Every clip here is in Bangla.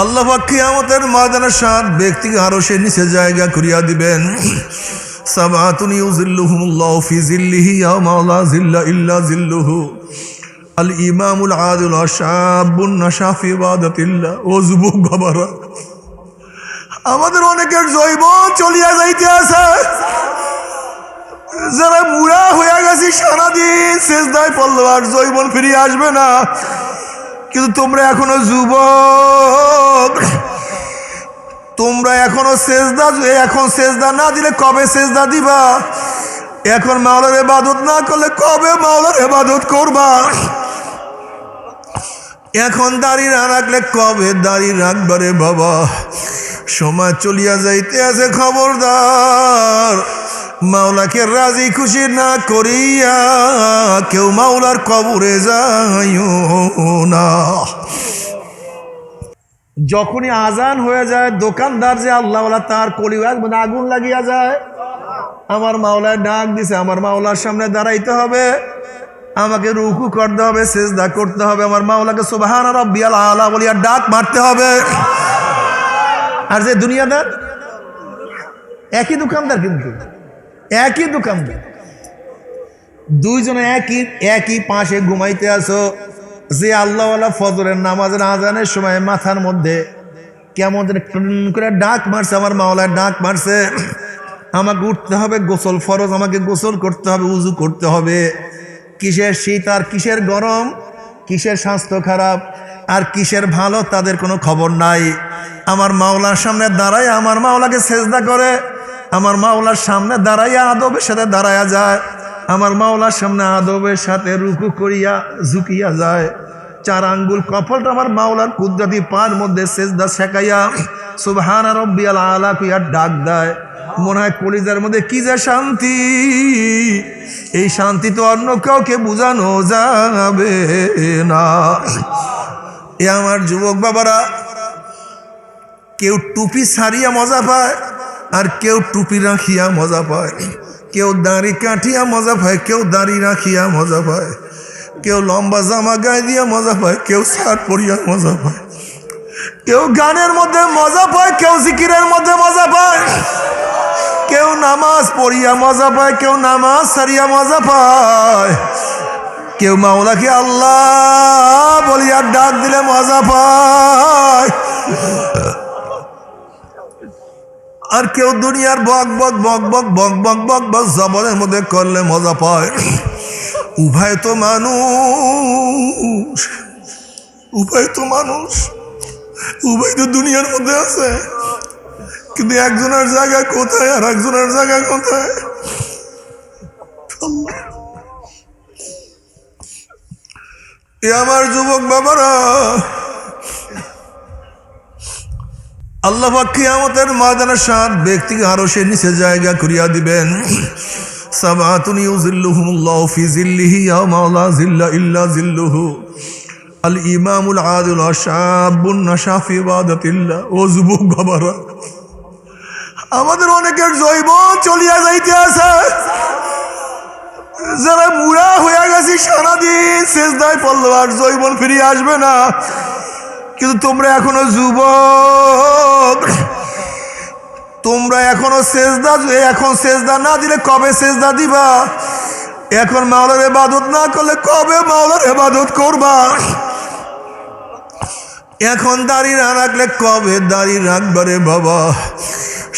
আল্লাহ পাক কিয়ামতের ময়দানে সাত ব্যক্তিকে আরশের নিচে জায়গা করিয়া দিবেন। সাবাতুন ইউযিল্লুহুমুল্লাহু ফি যিল্লিহি ইয়াওমা লা যিল্লা ইল্লা যিল্লুহু। আল ইমামুল আদিল শাবুন নাশা ফি ইবাদাতিল্লাহ। ও যুবক বাবারা, আমাদের অনেকের যৌবন চলিয়া যাইতে আছে। যারা বুড়া হয়ে গেছি, সারাদিন সেজদায় পড়লো, আর যৌবন ফিরিয়ে আসবে না। কিন্তু তোমরা এখনো যুবক, তোমরা এখনো এখন সেজদা না দিলে কবে সেজদা দিবা? এখন মাওলার ইবাদত না করলে কবে মাওলার ইবাদত করবা? এখন দাড়ি না রাখলে কবে দাড়ি রাখবা রে বাবা? সময় চলিয়া যাইতে আছে, খবরদার। মাওলাকে রাজি খুশি না করিয়া কেউ মাওলার কবরে যাইও না। যখনই আজান হয়ে যায়, দোকানদার যে আল্লাহওয়ালা, তার কলিজার মধ্যে আগুন লাগিয়া যায়। আমার মাওলায় ডাক দিছে, আমার মাওলার সামনে দাঁড়াইতে হবে, আমাকে রুকু করতে হবে, সেজদা করতে হবে, আমার মাওলাকে সুবহান রাব্বিয়াল আলা বলিয়া ডাক মারতে হবে। আর যে দুনিয়াদার, একই দোকানদার, কিন্তু একই দোকানদার, দুইজনে একই পাশে ঘুমাইতে আসো। যে আল্লাহওয়ালা ফজরের নামাজের আজানের সময় মাথার মধ্যে কেমন করে ডাক মারছে, আমার মাওলায় ডাক মারছে, আমাকে উঠতে হবে, গোসল ফরজ, আমাকে গোসল করতে হবে, উজু করতে হবে। কিসের শীত আর কিসের গরম, কিসের স্বাস্থ্য খারাপ আর কিসের ভালো, তাদের কোনো খবর নাই। আমার মাওলার সামনে দাঁড়ায় আমার মাওলাকে সেজদা করে, আমার মাওলার সামনে দাঁড়াইয়া আদবের সাথে দাঁড়ায়া যায়, আমার মাওলার সামনে আদবের সাথে রুকু করিয়া ঝুঁকিয়া যায়। 4 আঙ্গুল কপালটা আমার মাওলার কুদরতি পার মধ্যে সেজদা শেখাইয়া সুবহান রাব্বিয়াল আলা কইয়া ডাক দেয়। মনে হয় কলিজার মধ্যে কি যে শান্তি, এই শান্তি তো অন্য কাউকে বোঝানো যাবে না। এ আমার যুবক বাবারা, কেউ টুপি ছাড়িয়া মজা পায়, আর কেউ টুপি রাখিয়া মজা পায়। কেউ দাড়ি কাটিয়া মজা পায়, কেউ দাড়ি রাখিয়া মজা পায়। কেউ লম্বা জামা গায়ে দিয়া মজা পায়, কেউ শার্ট পরিয়া মজা পায়। কেউ গানের মধ্যে মজা পায়, কেউ জিকিরের মধ্যে মজা পায়। কেউ নামাজ পড়িয়া মজা পায়, কেউ নামাজ সারিয়া মজা পায়। কেউ মাওলাকে আল্লাহ বলিয়া ডাক দিলে মজা পায়, আর কেউ দুনিয়ার বক বক বক বক বক বক বক বক জবনের মধ্যে করলে মজা পায়। উভয় তো মানুষ, উভয় তো মানুষ, উভয় তো দুনিয়ার মধ্যে আছে, কিন্তু একজনের জায়গা কোথায় আর একজনের জায়গা কোথায়? এ আমার যুবক বাবারা, আল্লাহ পাক কিয়ামতের ময়দানে 7 ব্যক্তিকে আরশের নিচে জায়গা করিয়া দিবেন। সাবাতুন ইউযিল্লুহুমুল্লাহু ফি যিল্লিহি ইয়াওমা লা যিল্লা ইল্লা যিল্লুহু। আল ইমামুল আদিল শাবুন নাশা ফি ইবাদাতিল্লাহ। ও যুবক বাবারা, আমাদের অনেকের যৌবন চলিয়া যাইতে আছে। যারা বুড়া হয়ে গেছি, সারাদিন সেজদায় পড়লো, আর যৌবন ফিরিয়ে আসবে না। কিন্তু তোমরা এখনো যুবক, তোমরা এখনো এখন সেজদা না দিলে কবে সেজদা দিবা? এখন মাওলার ইবাদত না করলে কবে মাওলার ইবাদত করবা? এখন দাড়ি না রাখলে কবে দাড়ি রাখবা রে বাবা?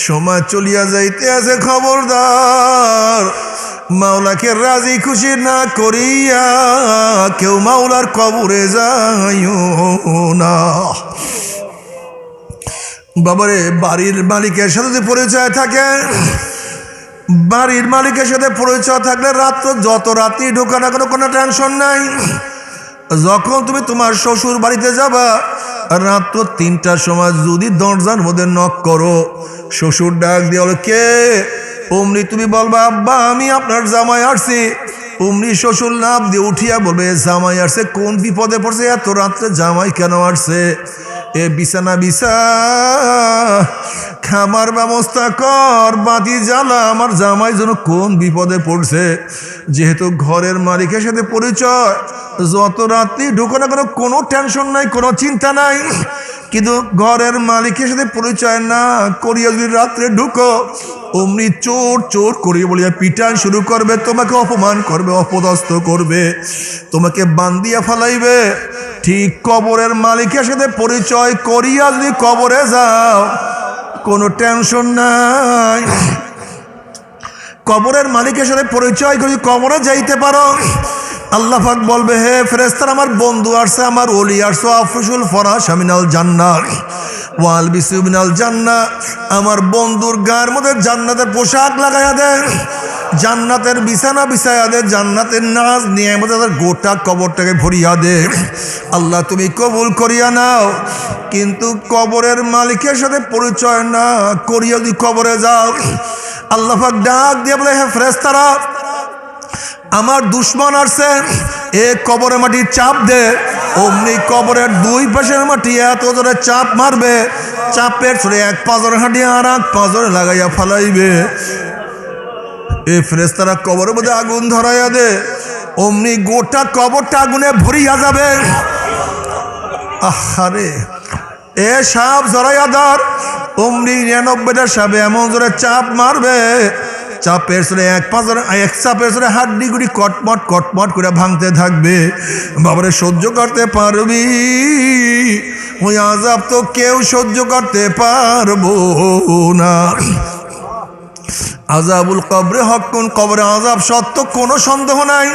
সময় চলিয়া যাইতে আছে, খবরদার। মাওলাকে রাজি খুশি না করিয়া কেউ মাওলার কবরে যাইও না। বাবারে, বাড়ির মালিকের সাথে যদি পরিচয় থাকে, বাড়ির মালিকের সাথে পরিচয় থাকলে রাত্র যত রাত্রি ঢোকা না কোনো টেনশন নাই। যখন তুমি তোমার শ্বশুর বাড়িতে যাবা, রাত্র 3টার সময় যদি দরজার মধ্যে নক করো, শ্বশুর ডাক দিয়ে বলো কে? অমনি তুমি বলবা আব্বা আমি আপনার জামাই আসছি। অমনি শ্বশুর লাভ দিয়ে উঠিয়া বলবে জামাই আসছে, কোন বিপদে পড়ছে, এত রাত্রে জামাই কেন আসছে? এ বিছানা বিছা, খাবার ব্যবস্থা কর, বাতি জ্বালা, আমার জামাই যেন কোন বিপদে পড়ছে। যেহেতু ঘরের মালিকের সাথে পরিচয়, যত রাত্রি ঢুকো না কোনো টেনশন নাই, কোনো চিন্তা নাই। কিন্তু ঘরের মালিকের সাথে পরিচয় না করিয়া যদি রাত্রে ঢুকো, অমনি চোর চোর করিয়া বলিয়া পিটান শুরু করবে, তোমাকে অপমান করবে, অপদস্থ করবে, তোমাকে বান্দিয়া ফালাইবে। ঠিক কবরের মালিকের সাথে পরিচয় করিয়া যদি কবরে যাও, কোনো টেনশন নাই। কবরের মালিকের সাথে পরিচয় করে কবরে যাইতে পারো, আল্লাহ পাক বলবে, হে ফেরেশতারা, আমার বন্ধু আসছে, আমার ওলি আসছে, আফসুল ফরাশ মিনাল জান্নাহ ওয়াল বিসু মিনাল জান্নাহ, আমার বন্ধুর গায়ের মধ্যে জান্নাতের পোশাক লাগাইয়া দেন, জান্নাতের বিছানা বিছাইয়া দে, জান্নাতের নাজ নিয়ামত তাদের গোটা কবরটাকে ভরিয়া দে। আল্লাহ তুমি কবুল করিয়া নাও। কিন্তু কবরের মালিকের সাথে পরিচয় না করিয়া যদি কবরে যাও, আল্লাহ পাক ডাক দিয়ে বলে, হে ফেরেশতারা, আমার দুশ্মন আসছে, এ কবরের মাটি চাপ দে। অমনি কবরের দুই পাশের মাটি এত জোরে চাপ মারবে, চাপের ছড়ে এক পাঁজর হাঁটি আর এক পাঁজরে লাগাইয়া ফালাইবে। এ ফেরেশতারা কবরের মধ্যে আগুন ধরাইয়া দে, অমনি গোটা কবরটা আগুনে ভরিয়া যাবে। আহারে, এ সাপ জড়াইয়া ধর, অমনি 99টা সাপে এমন জোরে চাপ মারবে, চাপের সরে এক পাঁচরে এক চাপের সরে হাড্ডি গুড়ি কটমট কটমট করে ভাঙতে থাকবে। বাবারে, সহ্য করতে পারবি? ওই আযাব তো কেউ সহ্য করতে পারবো না। আযাবুল কবরে হক্কুন, কবরে আযাব সত্য, কোনো সন্দেহ নাই।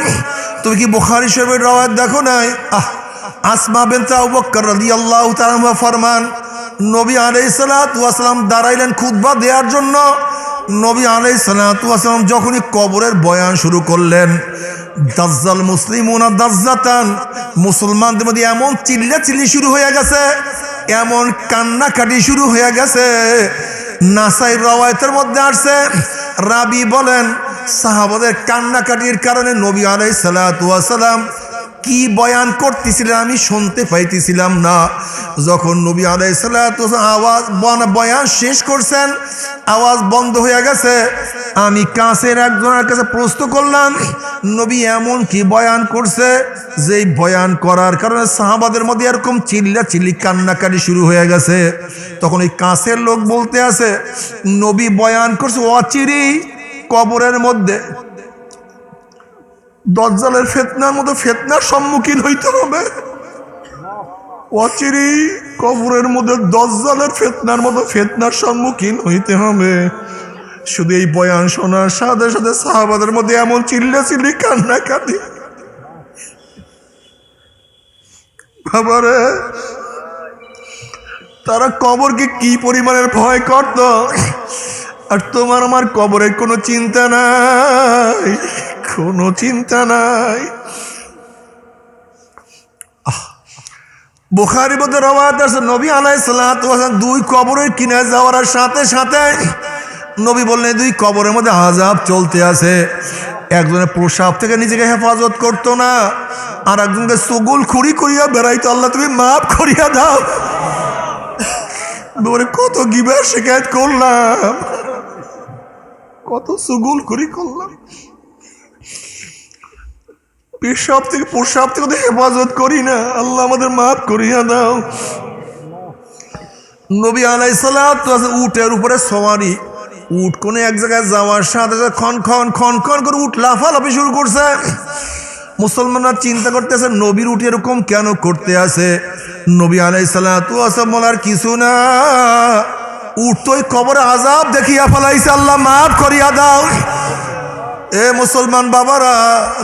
তুমি কি বুখারী শরীফের রওয়ায়াত দেখো নাই? আসমা বিনতে আবু বকর রাদিয়াল্লাহু তাআলা আনহা ফরমান, নবী আলাইহিস সালাতু ওয়াস সালাম দাঁড়াইলেন খুতবা দেওয়ার জন্য। নবী আলাইহিস সালাতু ওয়াস সালাম যখনই কবরের বয়ান শুরু করলেন, দাজ্জাল মুসলিমুনা দাজ্জাতান, মুসলমানদের মধ্যে এমন চিল্লাচিল্লি শুরু হয়ে গেছে, এমন কান্নাকাটি শুরু হয়ে গেছে। নাসাই রওয়ায়াতের মধ্যে আসছে, রাবি বলেন, সাহাবাদের কান্নাকাটির কারণে নবী আলাইহিস সালাতু ওয়াস সালাম কি বয়ান করতেছিলেন আমি শুনতে পাইতেছিলাম না। যখন নবী আলাইহিস সালাতু আওয়াজ বয়ান শেষ করছেন, আওয়াজ বন্ধ হয়ে গেছে, আমি কাছের একজনের কাছে প্রশ্ন করলাম, নবী এমন কি বয়ান করছে যেই বয়ান করার কারণে সাহাবাদের মধ্যে এরকম চিল্লাচিল্লি কান্নাকাটি শুরু হয়ে গেছে? তখন ওই কাছের লোক বলতে আছে, নবী বয়ান করছে অচিরেই কবরের মধ্যে দজ্জালের ফিতনার মতো ফিতনার সম্মুখীন হইতে হবে। অচিরেই কবরের মধ্যে দজ্জালের ফিতনার মতো ফিতনার সম্মুখীন হইতে হবে। শুধু এই বয়ান শোনার সাথে সাথে সাহাবাদের মধ্যে এমন চিল্লাচিল্লি কান্নাকাটি। বাবারে, তারা কবরকে কি পরিমাণের ভয় করত, আর তোমার আমার কবরের কোনো চিন্তা নাই, কোনো চিন্তা নাই। বুখারীর মধ্যে রওয়ায়াত আছে, নবী আলাইহিস সালাতু ওয়াস সালাম দুই কবরের কিনারে যাওয়ার সাথে সাথে নবী বললেন, দুই কবরের মধ্যে আযাব চলতে আছে। একজনের প্রসাব থেকে নিজেকে হেফাজত করতো না, আর একজনকে সুগুল খুঁড়ি করিয়া বেড়াইতো, আল্লাহ তুমি মাফ করিয়া দাও। কত গিবত শিকায়ত করলাম, কত সুগুল খুঁড়ি করলাম, পেশাব থেকে প্রসাব থেকে হেফাজত করি না, আল্লাহ আমাদের মাফ করিয়া দাও। নবী আলাইহিস সালাতু ওয়াস সালাম উটের উপরে সওয়ারি, উট কোন এক জায়গায় যাওয়ার সাথে সাথে খন খন খন খন করে উট লাফালাফি শুরু করছে। মুসলমানরা চিন্তা করতেছে, নবীর উট এরকম কেন করতে আছে? নবী আলাইহিস সালাতু ওয়াস সালাম বলার কিছু না, উট তো ওই কবরে আযাব দেখিয়া ফেলাইছে, আল্লাহ মাফ করিয়া দাও। এ মুসলমান বাবারা,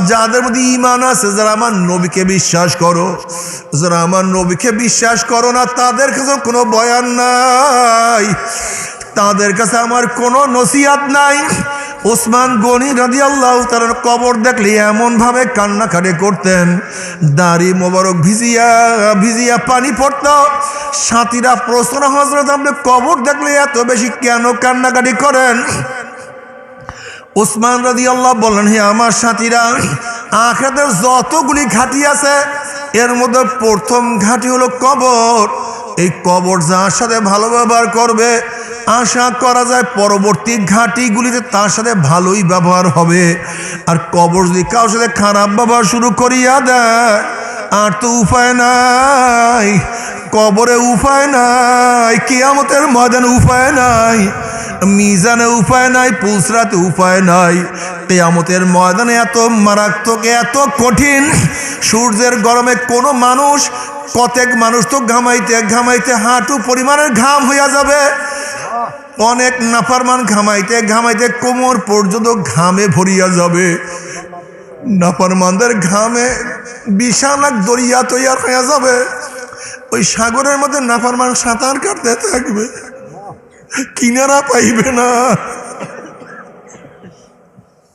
যাদের মধ্যে ঈমান আছে, যারা আমার নবীকে বিশ্বাস করো, যারা আমার নবীকে বিশ্বাস করো না, তাদের কাছে কোনো বয়ান নাই, তাদের কাছে আমার কোনো নসিহত নাই। ওসমান গনি রাদিয়াল্লাহু তাআলার কবর দেখলে এমন ভাবে কান্নাকাটি করতেন, দাড়ি মোবারক ভিজিয়া ভিজিয়া পানি পড়তো। সাথীরা প্রশ্ন, হযরত আপনি কবর দেখলে এত বেশি কেন কান্নাকাটি করেন? ওসমান রাদিয়াল্লাহু বললেন, হে আমার সাথীরা, আখিরাতের যতগুলি ঘাঁটি আছে এর মধ্যে প্রথম ঘাঁটি হলো কবর। এই কবর যার সাথে ভালো ব্যবহার করবে, আশা করা যায় পরবর্তী ঘাঁটিগুলিতে তার সাথে ভালোই ব্যবহার হবে। আর কবর যদি কারোর সাথে খারাপ ব্যবহার শুরু করিয়া দেয়, আর তো উপায় নাই। কবরে উপায় নাই, কিয়ামতের ময়দানে উপায় নাই, মিজানে উপায় নাই, পুলসরাতে উপায় নাই। কিয়ামতের ময়দানে এত মারাত্মক, এত কঠিন, সূর্যের গরমে কোনো মানুষ, কতক মানুষ তো ঘামাইতে ঘামাইতে হাঁটু পরিমাণের ঘাম হইয়া যাবে। অনেক নাফরমান ঘামাইতে ঘামাইতে কোমর পর্যন্ত ঘামে ভরিয়া যাবে। নাফরমানদের ঘামে বিশাল এক দরিয়া তৈয়ার হয়ে যাবে। ওই সাগরের মধ্যে নাফরমান সাঁতার কাটতে থাকবে, কিনারা পাইবে না।